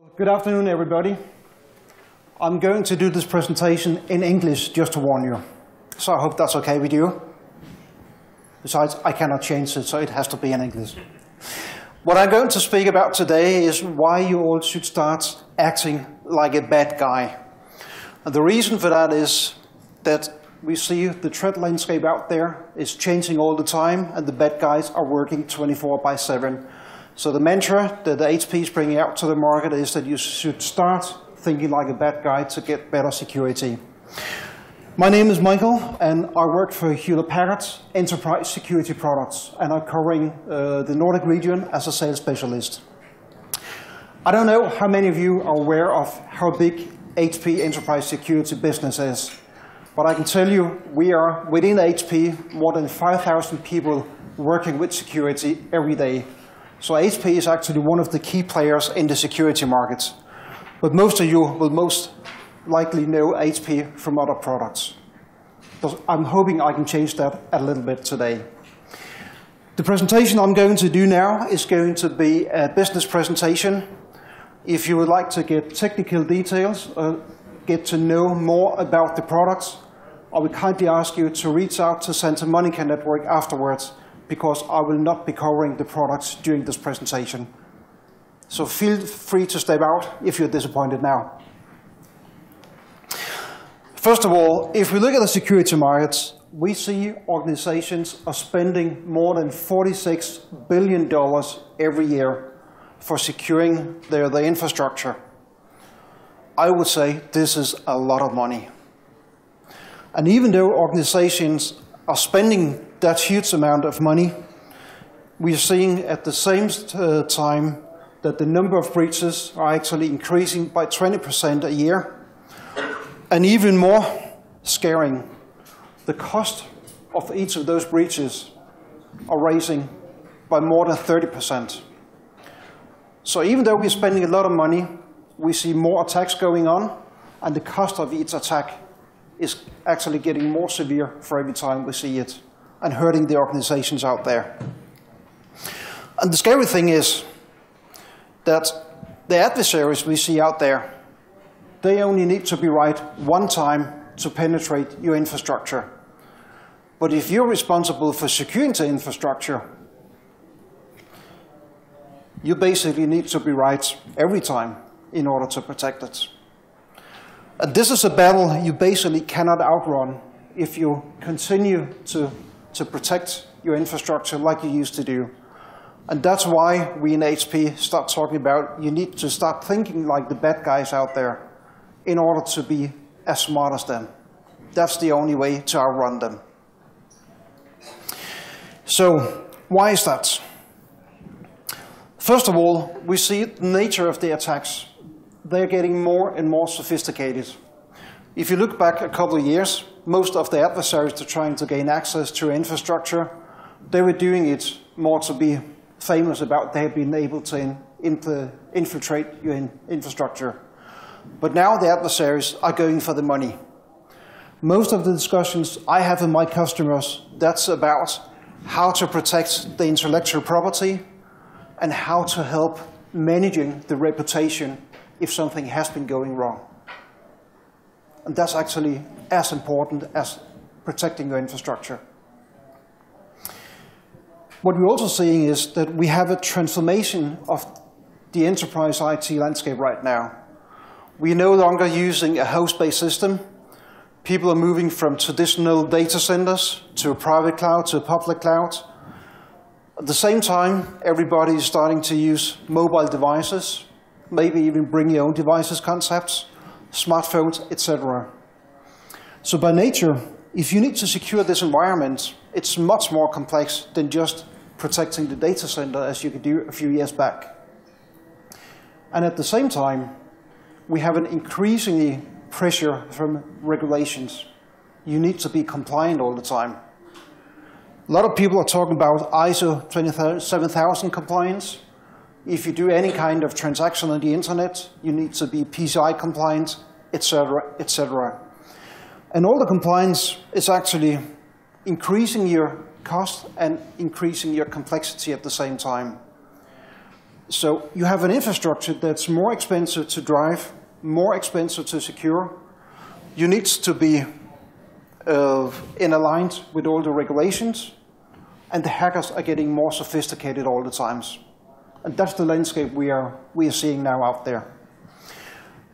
Good afternoon, everybody. I'm going to do this presentation in English, just to warn you. So I hope that's okay with you. Besides, I cannot change it, so it has to be in English. What I'm going to speak about today is why you all should start acting like a bad guy. And the reason for that is that we see the threat landscape out there is changing all the time, and the bad guys are working 24/7. So the mantra that the HP is bringing out to the market is that you should start thinking like a bad guy to get better security. My name is Michael, and I work for Hewlett Packard Enterprise Security Products, and I'm covering the Nordic region as a sales specialist. I don't know how many of you are aware of how big HP Enterprise Security business is, but I can tell you we are, within HP, more than 5,000 people working with security every day. So HP is actually one of the key players in the security market. But most of you will most likely know HP from other products. I'm hoping I can change that a little bit today. The presentation I'm going to do now is going to be a business presentation. If you would like to get technical details or get to know more about the products, I would kindly ask you to reach out to Santa Monica Network afterwards, because I will not be covering the products during this presentation. So feel free to step out if you're disappointed now. First of all, if we look at the security markets, we see organizations are spending more than $46 billion every year for securing their infrastructure. I would say this is a lot of money. And even though organizations are spending that huge amount of money, we are seeing at the same time that the number of breaches are actually increasing by 20% a year. And even more scaring, the cost of each of those breaches are rising by more than 30%. So even though we're spending a lot of money, we see more attacks going on, and the cost of each attack is actually getting more severe for every time we see it, and hurting the organizations out there. And the scary thing is that the adversaries we see out there, they only need to be right one time to penetrate your infrastructure. But if you're responsible for securing the infrastructure, you basically need to be right every time in order to protect it. And this is a battle you basically cannot outrun if you continue to protect your infrastructure like you used to do. And that's why we in HP start talking about you need to start thinking like the bad guys out there in order to be as smart as them. That's the only way to outrun them. So why is that? First of all, we see the nature of the attacks. They're getting more and more sophisticated. If you look back a couple of years, most of the adversaries that are trying to gain access to infrastructure, they were doing it more to be famous about they have been able to infiltrate your infrastructure. But now the adversaries are going for the money. Most of the discussions I have with my customers, that's about how to protect the intellectual property and how to help managing the reputation if something has been going wrong. And that's actually as important as protecting your infrastructure. What we're also seeing is that we have a transformation of the enterprise IT landscape right now. We're no longer using a host-based system. People are moving from traditional data centers to a private cloud, to a public cloud. At the same time, everybody is starting to use mobile devices, maybe even bring your own devices concepts, smartphones, etc. So by nature, if you need to secure this environment, it's much more complex than just protecting the data center as you could do a few years back. And at the same time, we have an increasingly pressure from regulations. You need to be compliant all the time. A lot of people are talking about ISO 27000 compliance. If you do any kind of transaction on the internet, you need to be PCI compliant, etc., etc. And all the compliance is actually increasing your cost and increasing your complexity at the same time. So you have an infrastructure that's more expensive to drive, more expensive to secure. You need to be in aligned with all the regulations, and the hackers are getting more sophisticated all the times. And that's the landscape we are seeing now out there.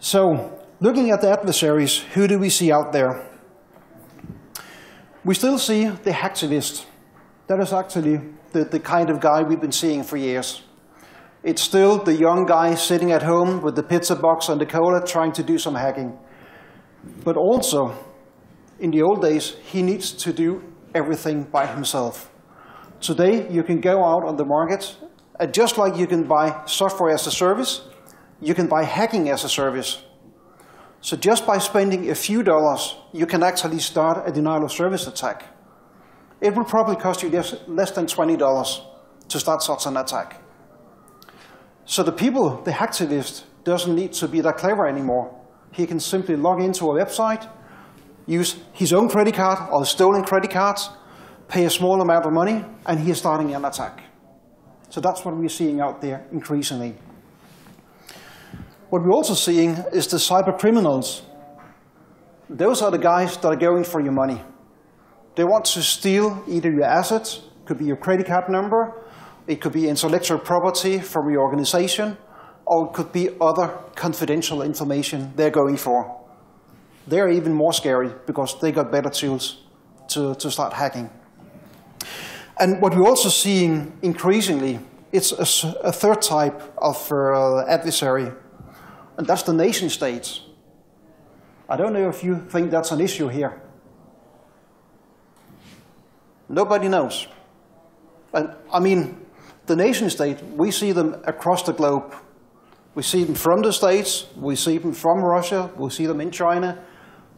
So, looking at the adversaries, who do we see out there? We still see the hacktivist. That is actually the kind of guy we've been seeing for years. It's still the young guy sitting at home with the pizza box and the cola trying to do some hacking. But also, in the old days, he needs to do everything by himself. Today, you can go out on the market, and just like you can buy software as a service, you can buy hacking as a service. So just by spending a few dollars, you can actually start a denial of service attack. It will probably cost you less than $20 to start such an attack. So the hacktivist doesn't need to be that clever anymore. He can simply log into a website, use his own credit card or stolen credit cards, pay a small amount of money, and he is starting an attack. So that's what we're seeing out there increasingly. What we're also seeing is the cyber criminals. Those are the guys that are going for your money. They want to steal either your assets, could be your credit card number, it could be intellectual property from your organization, or it could be other confidential information they're going for. They're even more scary because they got better tools to start hacking. And what we're also seeing increasingly, it's a third type of adversary, and that's the nation states. I don't know if you think that's an issue here. Nobody knows. And I mean, the nation state, we see them across the globe. We see them from the States, we see them from Russia, we see them in China,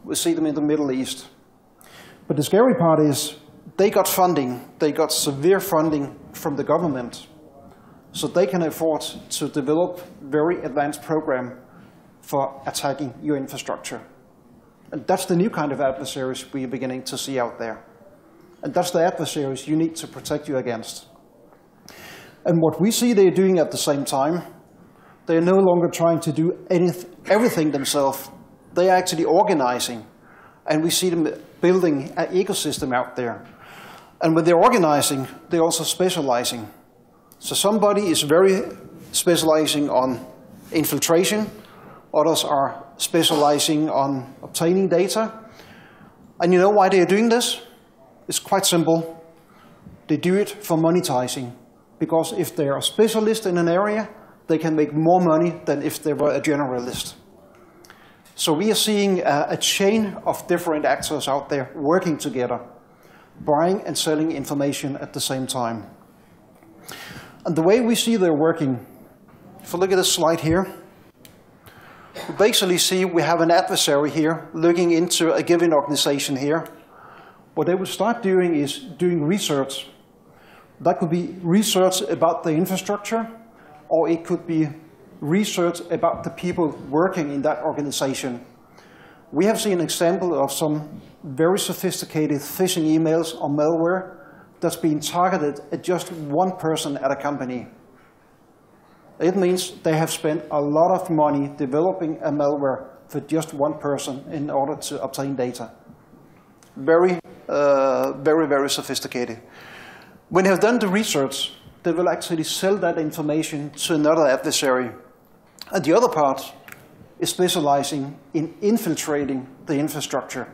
we see them in the Middle East. But the scary part is they got funding, they got severe funding from the government. So they can afford to develop very advanced program for attacking your infrastructure. And that's the new kind of adversaries we are beginning to see out there. And that's the adversaries you need to protect you against. And what we see they're doing at the same time, they're no longer trying to do everything themselves. They are actually organizing. And we see them building an ecosystem out there. And when they're organizing, they're also specializing. So somebody is very specializing on infiltration. Others are specializing on obtaining data. And you know why they're doing this? It's quite simple. They do it for monetizing. Because if they are a specialist in an area, they can make more money than if they were a generalist. So we are seeing a chain of different actors out there working together, buying and selling information at the same time. And the way we see they're working, if you look at this slide here, we basically see we have an adversary here looking into a given organization here. What they will start doing is doing research. That could be research about the infrastructure, or it could be research about the people working in that organization. We have seen an example of some very sophisticated phishing emails or malware that's being targeted at just one person at a company. It means they have spent a lot of money developing a malware for just one person in order to obtain data. Very, very sophisticated. When they have done the research, they will actually sell that information to another adversary. And the other part is specializing in infiltrating the infrastructure.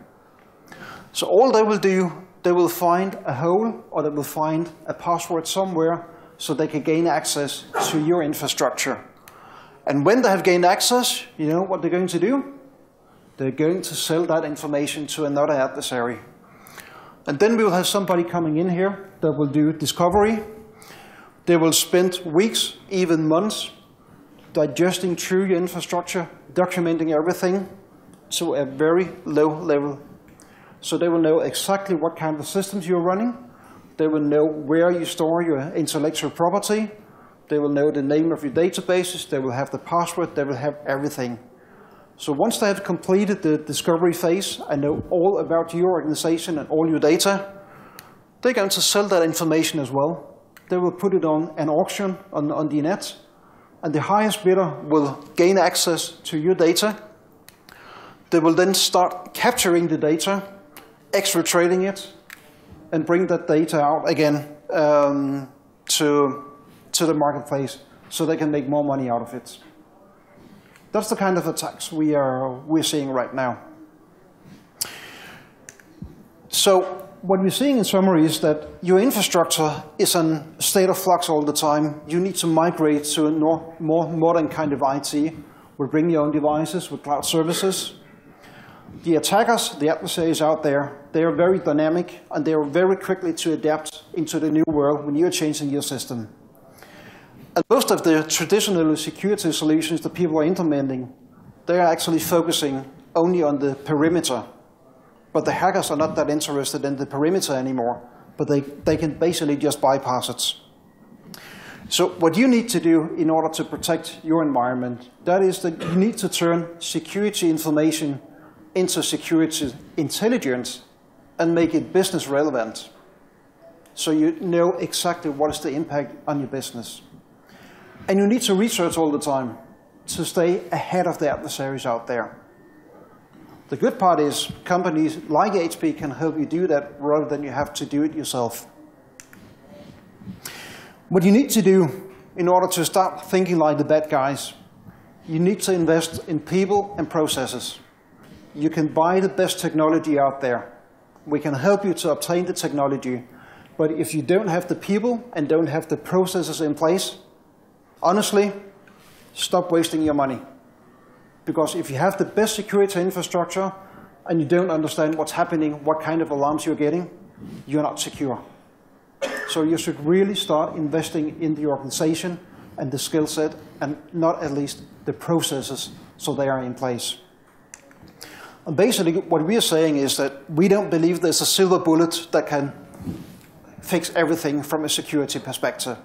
So all they will do, they will find a hole or they will find a password somewhere so they can gain access to your infrastructure. And when they have gained access, you know what they're going to do? They're going to sell that information to another adversary. And then we will have somebody coming in here that will do discovery. They will spend weeks, even months, digesting through your infrastructure, documenting everything to a very low level. So they will know exactly what kind of systems you're running. They will know where you store your intellectual property. They will know the name of your databases. They will have the password. They will have everything. So once they have completed the discovery phase and know all about your organization and all your data, they're going to sell that information as well. They will put it on an auction on the net, and the highest bidder will gain access to your data. They will then start capturing the data, exfiltrating it, and bring that data out again to the marketplace so they can make more money out of it. That's the kind of attacks we're seeing right now. So what we're seeing in summary is that your infrastructure is in a state of flux all the time. You need to migrate to a more modern kind of IT. We bring your own devices with cloud services. The attackers, the adversaries out there, they are very dynamic and they are very quickly to adapt into the new world when you're changing your system. And most of the traditional security solutions that people are implementing, they are actually focusing only on the perimeter. But the hackers are not that interested in the perimeter anymore, but they can basically just bypass it. So what you need to do in order to protect your environment, that is that you need to turn security information into security intelligence and make it business relevant. So you know exactly what is the impact on your business. And you need to research all the time to stay ahead of the adversaries out there. The good part is companies like HP can help you do that rather than you have to do it yourself. What you need to do in order to start thinking like the bad guys, you need to invest in people and processes. You can buy the best technology out there. We can help you to obtain the technology. But if you don't have the people and don't have the processes in place, honestly, stop wasting your money. Because if you have the best security infrastructure and you don't understand what's happening, what kind of alarms you're getting, you're not secure. So you should really start investing in the organization and the skill set and not at least the processes so they are in place. And basically what we are saying is that we don't believe there's a silver bullet that can fix everything from a security perspective.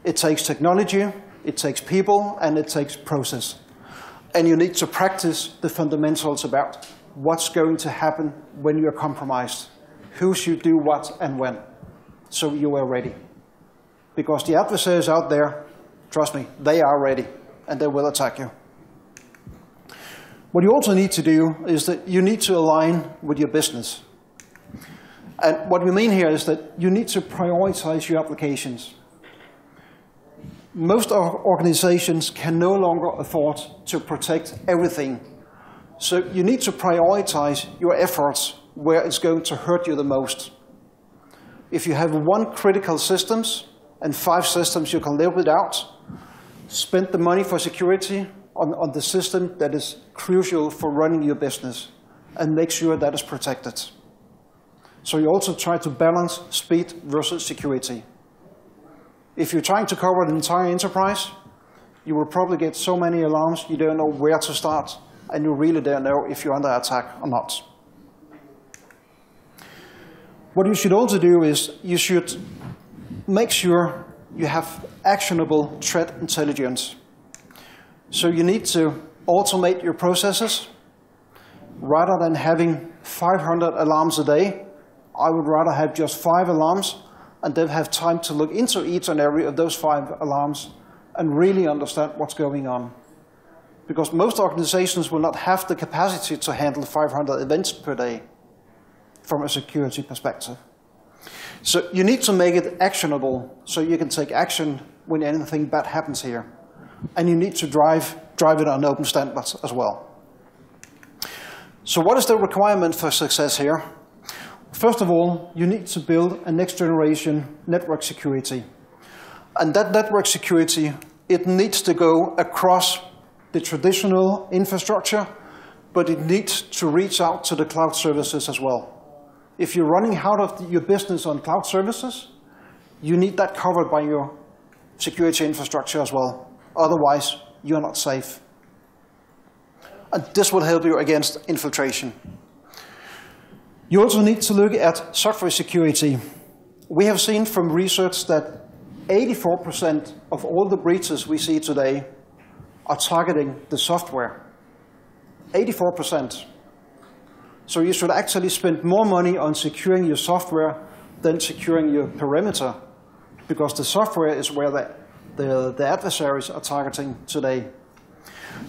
It takes technology, it takes people, and it takes process. And you need to practice the fundamentals about what's going to happen when you're compromised, who should do what and when, so you are ready. Because the adversaries out there, trust me, they are ready, and they will attack you. What you also need to do is that you need to align with your business. And what we mean here is that you need to prioritize your applications. Most organizations can no longer afford to protect everything. So you need to prioritize your efforts where it's going to hurt you the most. If you have 1 critical system and 5 systems you can live without, spend the money for security on the system that is crucial for running your business and make sure that is protected. So you also try to balance speed versus security. If you're trying to cover the entire enterprise, you will probably get so many alarms you don't know where to start, and you really don't know if you're under attack or not. What you should also do is you should make sure you have actionable threat intelligence. So you need to automate your processes. Rather than having 500 alarms a day, I would rather have just 5 alarms and then have time to look into each and every of those 5 alarms and really understand what's going on. Because most organizations will not have the capacity to handle 500 events per day from a security perspective. So you need to make it actionable so you can take action when anything bad happens here. And you need to drive it on open standards as well. So what is the requirement for success here? First of all, you need to build a next generation network security. And that network security, it needs to go across the traditional infrastructure, but it needs to reach out to the cloud services as well. If you're running out of your business on cloud services, you need that covered by your security infrastructure as well. Otherwise, you're not safe. And this will help you against infiltration. You also need to look at software security. We have seen from research that 84% of all the breaches we see today are targeting the software. 84%. So you should actually spend more money on securing your software than securing your perimeter, because the software is where the adversaries are targeting today.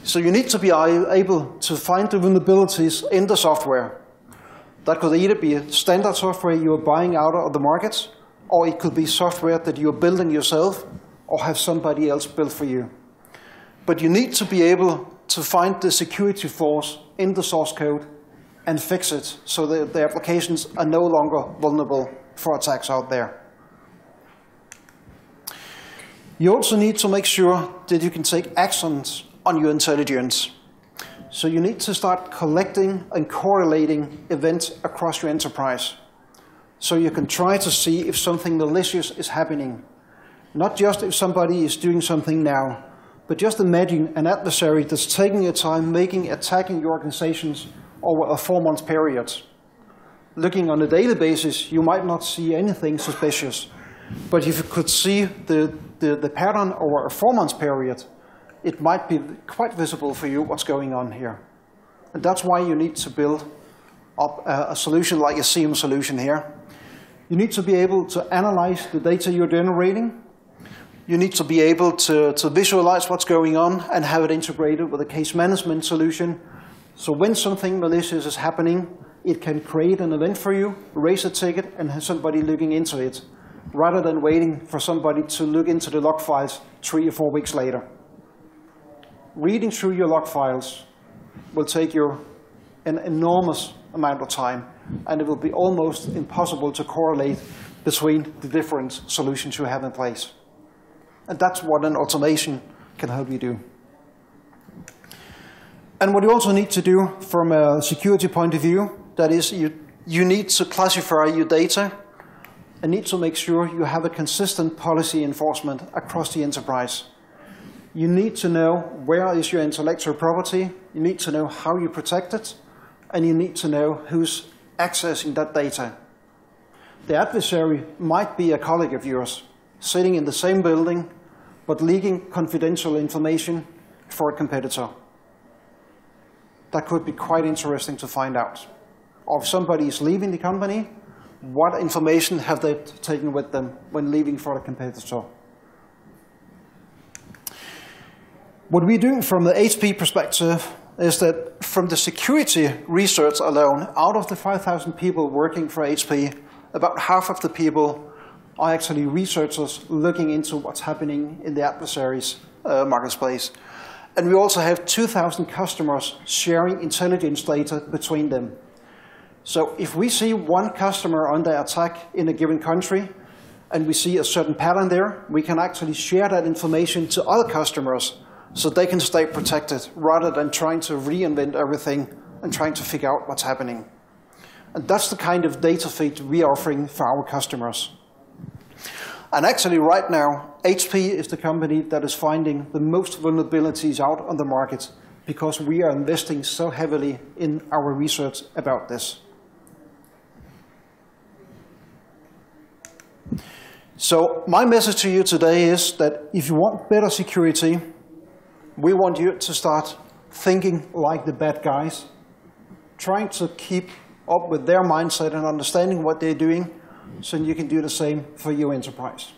So you need to be able to find the vulnerabilities in the software. That could either be standard software you are buying out of the market, or it could be software that you're building yourself or have somebody else build for you. But you need to be able to find the security flaws in the source code and fix it so that the applications are no longer vulnerable for attacks out there. You also need to make sure that you can take actions on your intelligence. So you need to start collecting and correlating events across your enterprise. So you can try to see if something malicious is happening. Not just if somebody is doing something now, but just imagine an adversary that's taking your time, attacking your organizations over a 4-month period. Looking on a daily basis, you might not see anything suspicious. But if you could see the pattern over a 4-month period, it might be quite visible for you what's going on here. And that's why you need to build up a solution like a SIEM solution here. You need to be able to analyze the data you're generating. You need to be able to visualize what's going on and have it integrated with a case management solution. So when something malicious is happening, it can create an event for you, raise a ticket, and have somebody looking into it, rather than waiting for somebody to look into the log files 3 or 4 weeks later. Reading through your log files will take you an enormous amount of time, and it will be almost impossible to correlate between the different solutions you have in place. And that's what an automation can help you do. And what you also need to do from a security point of view, that is you need to classify your data and need to make sure you have a consistent policy enforcement across the enterprise. You need to know where is your intellectual property, you need to know how you protect it, and you need to know who's accessing that data. The adversary might be a colleague of yours, sitting in the same building, but leaking confidential information for a competitor. That could be quite interesting to find out. Or if somebody is leaving the company, what information have they taken with them when leaving for a competitor? What we're doing from the HP perspective is that from the security research alone, out of the 5,000 people working for HP, about half of the people are actually researchers looking into what's happening in the adversaries marketplace. And we also have 2,000 customers sharing intelligence data between them. So if we see one customer under attack in a given country, and we see a certain pattern there, we can actually share that information to other customers so they can stay protected rather than trying to reinvent everything and trying to figure out what's happening. And that's the kind of data feed we are offering for our customers. And actually right now, HP is the company that is finding the most vulnerabilities out on the market because we are investing so heavily in our research about this. So my message to you today is that if you want better security, we want you to start thinking like the bad guys, trying to keep up with their mindset and understanding what they're doing, so you can do the same for your enterprise.